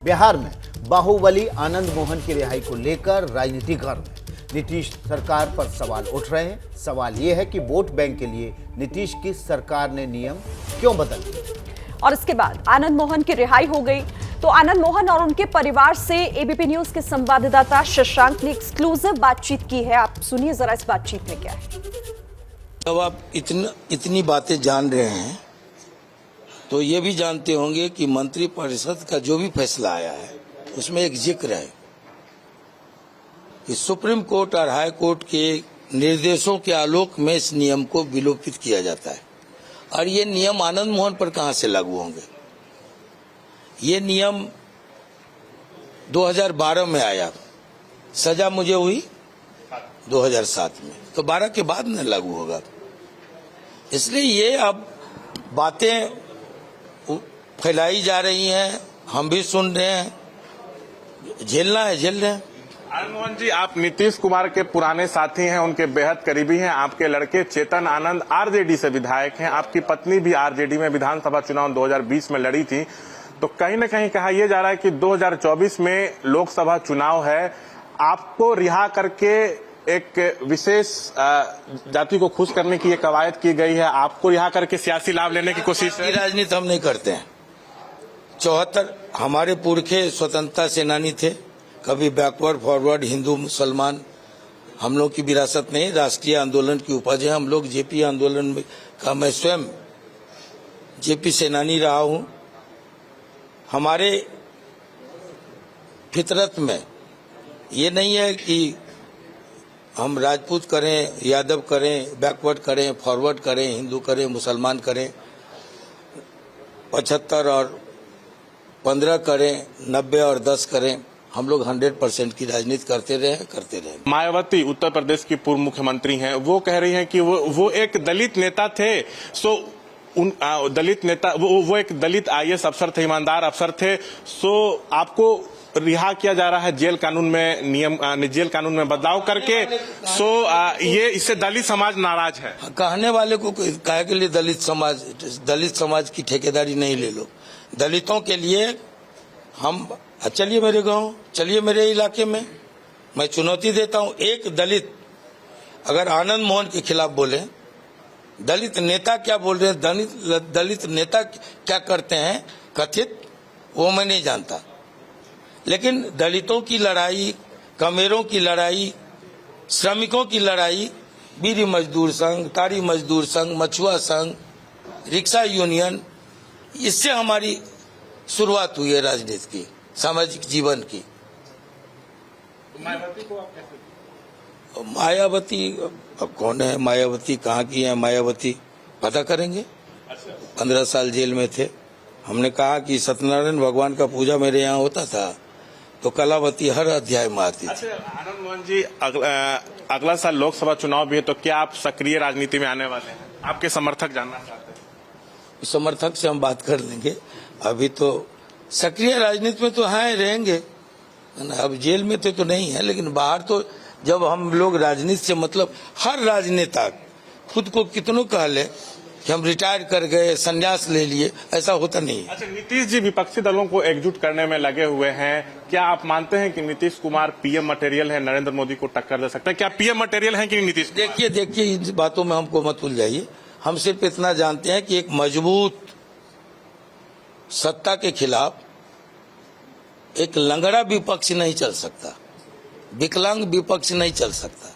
बिहार में बाहुबली आनंद मोहन की रिहाई को लेकर राजनीति गर्म है। नीतीश सरकार पर सवाल उठ रहे हैं। सवाल यह है कि वोट बैंक के लिए नीतीश की सरकार ने नियम क्यों बदल दिए। और इसके बाद आनंद मोहन की रिहाई हो गई तो आनंद मोहन और उनके परिवार से एबीपी न्यूज के संवाददाता शशांक ने एक्सक्लूसिव बातचीत की है। आप सुनिए जरा इस बातचीत में क्या है। जब आप इतनी बातें जान रहे हैं तो ये भी जानते होंगे कि मंत्रिपरिषद का जो भी फैसला आया है उसमें एक जिक्र है कि सुप्रीम कोर्ट और हाई कोर्ट के निर्देशों के आलोक में इस नियम को विलोपित किया जाता है। और ये नियम आनंद मोहन पर कहां से लागू होंगे। ये नियम 2012 में आया, सजा मुझे हुई 2007 में, तो 12 के बाद न लागू होगा। इसलिए ये अब बातें फैलाई जा रही हैं, हम भी सुन रहे हैं, झेलना है झेल रहे हैं। आनंद मोहन जी, आप नीतीश कुमार के पुराने साथी हैं, उनके बेहद करीबी हैं। आपके लड़के चेतन आनंद आरजेडी से विधायक हैं, आपकी पत्नी भी आरजेडी में विधानसभा चुनाव 2020 में लड़ी थी। तो कहीं न कहीं कहा यह जा रहा है कि 2024 में लोकसभा चुनाव है, आपको रिहा करके एक विशेष जाति को खुश करने की एक कवायद की गई है, आपको रिहा करके सियासी लाभ लेने की कोशिश है। राजनीति हम नहीं करते हैं। 74 हमारे पुरखे स्वतंत्रता सेनानी थे, कभी बैकवर्ड फॉरवर्ड हिंदू मुसलमान हम लोग की विरासत नहीं, राष्ट्रीय आंदोलन की उपज है। हम लोग जेपी आंदोलन में का मैं स्वयं जेपी सेनानी रहा हूं। हमारे फितरत में ये नहीं है कि हम राजपूत करें, यादव करें, बैकवर्ड करें, फॉरवर्ड करें, हिंदू करें, मुसलमान करें, 75 और 15 करें, 90 और 10 करें। हम लोग 100% की राजनीति करते रहे। मायावती उत्तर प्रदेश की पूर्व मुख्यमंत्री हैं, वो कह रही हैं कि वो एक दलित नेता थे। सो उन दलित नेता वो एक दलित आईएएस अफसर थे, ईमानदार अफसर थे। सो आपको रिहा किया जा रहा है जेल कानून में बदलाव करके। सो ये इससे दलित समाज नाराज है। कहने वाले को कहे के लिए दलित समाज की ठेकेदारी नहीं ले लो। दलितों के लिए हम चलिए मेरे गांव, चलिए मेरे इलाके में, मैं चुनौती देता हूं। एक दलित अगर आनंद मोहन के खिलाफ बोले, दलित नेता क्या बोल रहे हैं, दलित नेता क्या करते हैं कथित, वो मैं नहीं जानता। लेकिन दलितों की लड़ाई, कमेरों की लड़ाई, श्रमिकों की लड़ाई, बीड़ी मजदूर संघ, तारी मजदूर संघ, मछुआ संघ, रिक्शा यूनियन, इससे हमारी शुरुआत हुई है राजनीति की, सामाजिक जीवन की। मायावती को आप कैसे? मायावती अब कौन है, मायावती कहाँ की है, मायावती पता करेंगे। 15 साल जेल में थे। हमने कहा कि सत्यनारायण भगवान का पूजा मेरे यहाँ होता था तो कलावती हर अध्याय में आती थी। आनंद मोहन जी, अगला साल लोकसभा चुनाव भी है, तो क्या आप सक्रिय राजनीति में आने वाले हैं? आपके समर्थक जानना चाहते हैं। समर्थक से हम बात कर लेंगे। अभी तो सक्रिय राजनीति में तो हैं, रहेंगे। अब जेल में थे तो नहीं है, लेकिन बाहर तो जब हम लोग राजनीति से मतलब हर राजनेता खुद को कितनों कह ले कि हम रिटायर कर गए, संन्यास ले लिए, ऐसा होता नहीं है। अच्छा, नीतीश जी विपक्षी दलों को एकजुट करने में लगे हुए हैं। क्या आप मानते हैं कि नीतीश कुमार पीएम मटेरियल है, नरेंद्र मोदी को टक्कर दे सकते हैं? क्या पीएम मटेरियल है कि नीतीश? देखिए इन बातों में हमको मत उलझाइए। हम सिर्फ इतना जानते हैं कि एक मजबूत सत्ता के खिलाफ एक लंगड़ा विपक्ष नहीं चल सकता, विकलांग विपक्ष नहीं चल सकता।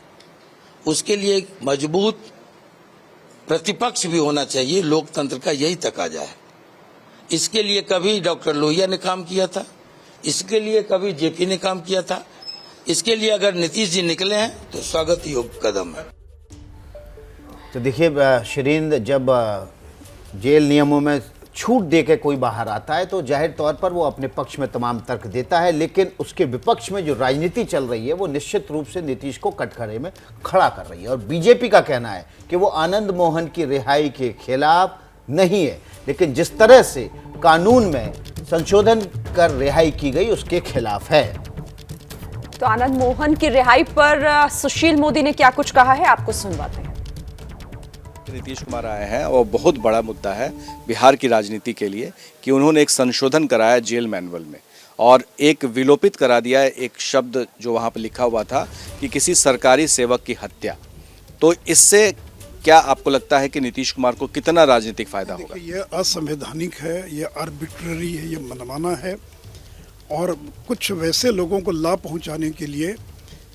उसके लिए एक मजबूत प्रतिपक्ष भी होना चाहिए। लोकतंत्र का यही तकाजा है। इसके लिए कभी डॉक्टर लोहिया ने काम किया था, इसके लिए कभी जेपी ने काम किया था। इसके लिए अगर नीतीश जी निकले हैं तो स्वागत योग्य कदम है। तो देखिए शिरीन, जब जेल नियमों में छूट देकर कोई बाहर आता है तो जाहिर तौर पर वो अपने पक्ष में तमाम तर्क देता है, लेकिन उसके विपक्ष में जो राजनीति चल रही है वो निश्चित रूप से नीतीश को कटघरे में खड़ा कर रही है। और बीजेपी का कहना है कि वो आनंद मोहन की रिहाई के खिलाफ नहीं है, लेकिन जिस तरह से कानून में संशोधन कर रिहाई की गई उसके खिलाफ है। तो आनंद मोहन की रिहाई पर सुशील मोदी ने क्या कुछ कहा है, आपको सुनवाते हैं। नीतीश कुमार आए हैं और बहुत बड़ा मुद्दा है बिहार की राजनीति के लिए कि उन्होंने एक संशोधन कराया जेल मैनुअल में और एक विलोपित करा दिया है एक शब्द जो वहाँ पर लिखा हुआ था कि किसी सरकारी सेवक की हत्या। तो इससे क्या आपको लगता है कि नीतीश कुमार को कितना राजनीतिक फायदा होगा? ये असंवैधानिक है, ये आर्बिट्ररी है, ये मनमाना है और कुछ वैसे लोगों को लाभ पहुंचाने के लिए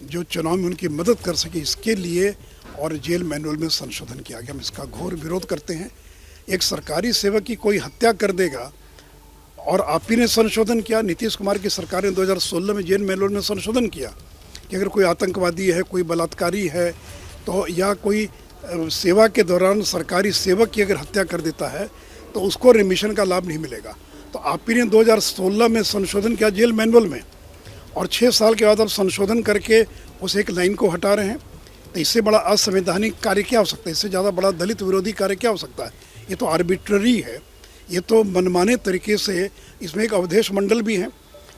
जो चुनाव में उनकी मदद कर सके, इसके लिए और जेल मैनुअल में संशोधन किया गया। हम इसका घोर विरोध करते हैं। एक सरकारी सेवक की कोई हत्या कर देगा और आप ही ने संशोधन किया, नीतीश कुमार की सरकार ने 2016 में जेल मैनुअल में संशोधन किया कि अगर कोई आतंकवादी है, कोई बलात्कारी है तो या कोई सेवा के दौरान सरकारी सेवक की अगर हत्या कर देता है तो उसको रिमिशन का लाभ नहीं मिलेगा। तो आप ही ने 2016 में संशोधन किया जेल मैनुअल में और 6 साल के बाद अब संशोधन करके उस एक लाइन को हटा रहे हैं। तो इससे बड़ा असंवैधानिक कार्य क्या हो सकता है? इससे ज़्यादा बड़ा दलित विरोधी कार्य क्या हो सकता है? ये तो आर्बिट्ररी है, ये तो मनमाने तरीके से। इसमें एक अवधेश मंडल भी हैं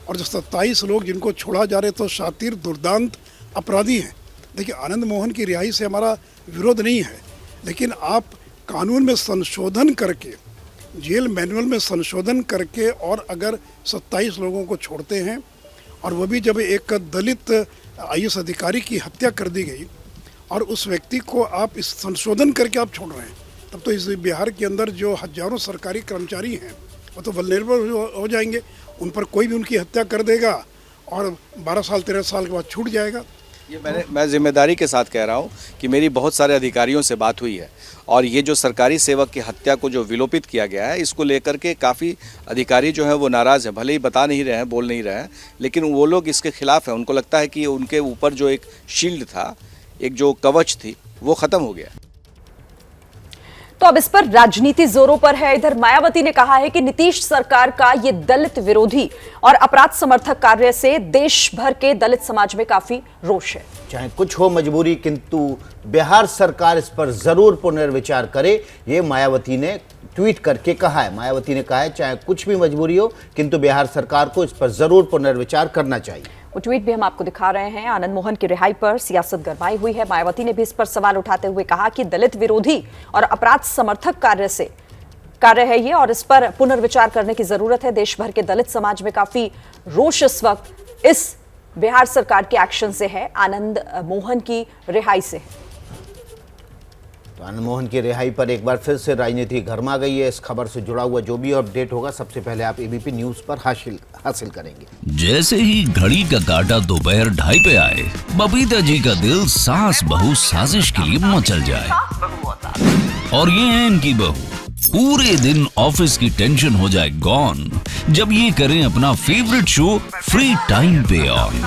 और जो 27 लोग जिनको छोड़ा जा रहे तो शातिर दुर्दांत अपराधी हैं। देखिए, आनंद मोहन की रिहाई से हमारा विरोध नहीं है, लेकिन आप कानून में संशोधन करके, जेल मैनुअल में संशोधन करके और अगर 27 लोगों को छोड़ते हैं और वो भी जब एक दलित IAS अधिकारी की हत्या कर दी गई और उस व्यक्ति को आप इस संशोधन करके आप छोड़ रहे हैं, तब तो इस बिहार के अंदर जो हजारों सरकारी कर्मचारी हैं वो तो वल्नरेबल हो जाएंगे। उन पर कोई भी उनकी हत्या कर देगा और 12 साल 13 साल के बाद छूट जाएगा। ये मैं जिम्मेदारी के साथ कह रहा हूँ कि मेरी बहुत सारे अधिकारियों से बात हुई है और ये जो सरकारी सेवक की हत्या को जो विलोपित किया गया है, इसको लेकर के काफ़ी अधिकारी जो है वो नाराज़ है। भले ही बता नहीं रहे हैं, बोल नहीं रहे हैं, लेकिन वो लोग इसके खिलाफ हैं। उनको लगता है कि उनके ऊपर जो एक शील्ड था, एक जो कवच थी, वो ख़त्म हो गया। तो अब इस पर राजनीति जोरों पर है। इधर मायावती ने कहा है कि नीतीश सरकार का ये दलित विरोधी और अपराध समर्थक कार्य से देश भर के दलित समाज में काफी रोष है। चाहे कुछ हो मजबूरी, किंतु बिहार सरकार इस पर जरूर पुनर्विचार करे, ये मायावती ने ट्वीट करके कहा है। मायावती ने कहा है चाहे कुछ भी मजबूरी हो, किंतु बिहार सरकार को इस पर जरूर पुनर्विचार करना चाहिए। वो ट्वीट भी हम आपको दिखा रहे हैं। आनंद मोहन की रिहाई पर सियासत गरमाई हुई है। मायावती ने भी इस पर सवाल उठाते हुए कहा कि दलित विरोधी और अपराध समर्थक कार्य है ये और इस पर पुनर्विचार करने की जरूरत है। देश भर के दलित समाज में काफी रोष इस वक्त इस बिहार सरकार के एक्शन से है, आनंद मोहन की रिहाई से है। तो आनंद मोहन की रिहाई पर एक बार फिर से राजनीति गरमा गई है। इस खबर से जुड़ा हुआ जो भी अपडेट होगा सबसे पहले आप ABP न्यूज पर हासिल करेंगे। जैसे ही घड़ी का काटा दोपहर 2:30 पे आए, बबीता जी का दिल सास बहू साजिश के लिए मचल जाए। और ये है इनकी बहू, पूरे दिन ऑफिस की टेंशन हो जाए गॉन जब ये करें अपना फेवरेट शो फ्री टाइम पे ऑन।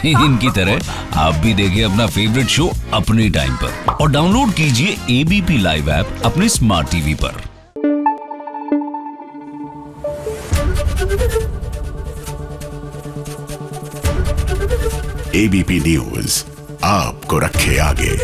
इनकी तरह आप भी देखिए अपना फेवरेट शो अपने टाइम पर और डाउनलोड कीजिए ABP लाइव ऐप अपने स्मार्ट टीवी पर। ABP न्यूज आपको रखे आगे।